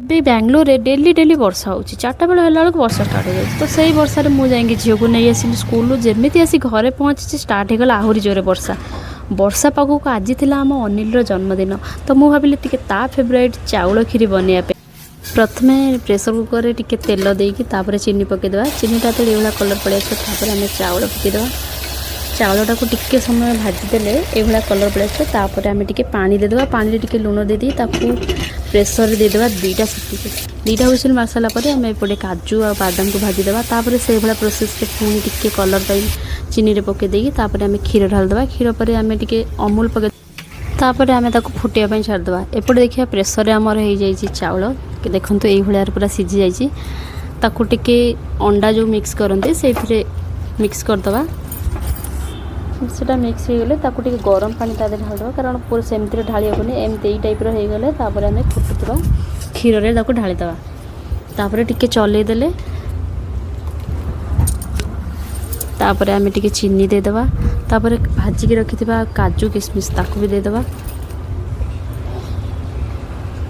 भी बेंगलोर रे daily daily वर्षा होची 4टा बेला होला बेलक वर्षा स्टार्ट हो जाए तो सही वर्षा रे मु जाएंगे झील को नहीं आसिली स्कूल जेमिति आसी घरे पहुँची स्टार्ट हो गला आहुरी जोरे वर्षा वर्षा पाखक आज थिला आम अनिल जन्मदिन तो मु भाविली टिके ता फेवरेट चाउल खीरी बनैया पे प्रथमे प्रेसर कुकर रे टिके तेल देकी तापर चीनी पकेदेवा चीनीटा तो एभला कलर पड़े तापर आम चाउल पकेदेवा चाउलटा को टिके समय भाजीदेले एभला कलर पड़े तापर आम टिके पानी देदेवा पानी टिके लुण देदी ताकू प्रेसर देदेवा दुईटा सीटी दुईटा हुइसिल मार सारा पर आम एपटे काजू आ बादाम को भाजीदेवा तापर से भाया प्रोसेस पुणी टिके कलर पाई चीनी रे पके देगी तापर आम क्षीर ढालदेवा क्षीर पर आम टिके अमूल पके तापर आम ताको फुटिया छाड़देवा एपटे देखिए प्रेसर आमर हो जाइए चाउल देखो ये भाया पूरा सीझी जाइए ताकू टिके अंडा जो मिक्स करते से मिक्स करदे सेटा मिक्स हो गले ताकू टिके गरम पानी ता ढालदेवा कारण पूरा सेमती ढाली हेनी एमती यही टाइप हो गले तापर आम फुटुवा क्षीर रे ताकू ढालीदेवा तापर टिके चलईदेले तापर आम टिके चीनी देदेवा तापर भाजिक रखिथिबा काजू किशमिश ताकू भी देदेवा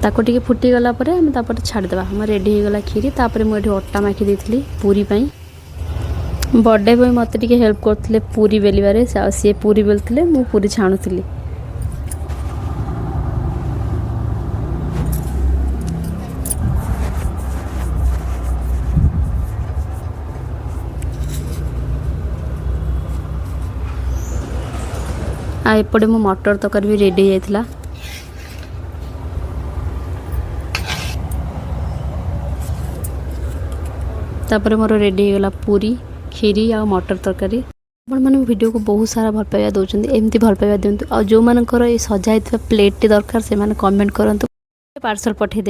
ताको टिके फुटी गला परे आम तापर छाड़देवा हम रेडी हो गला खीरी तापर मुझे अटा माखी देथिली पूरी पाई बर्थडे बॉय मत टिके हेल्प करथिले पूरी बेलिबारे सी पूरी बेलथिले मु पूरी छाणुथिली आ एपटे मो मटर तरकारी भी रेडी जाइथिला तापर मोर रेडी हो गला पूरी खीरी आ मटर तरकारी आपण मैंने वीडियो को बहुत सारा भल पाइबा दौरान एमती भल पाइबा दिंतु आ जो मानकर सजाई प्लेट दरकार से कमेंट करंतु पार्सल पठे दे।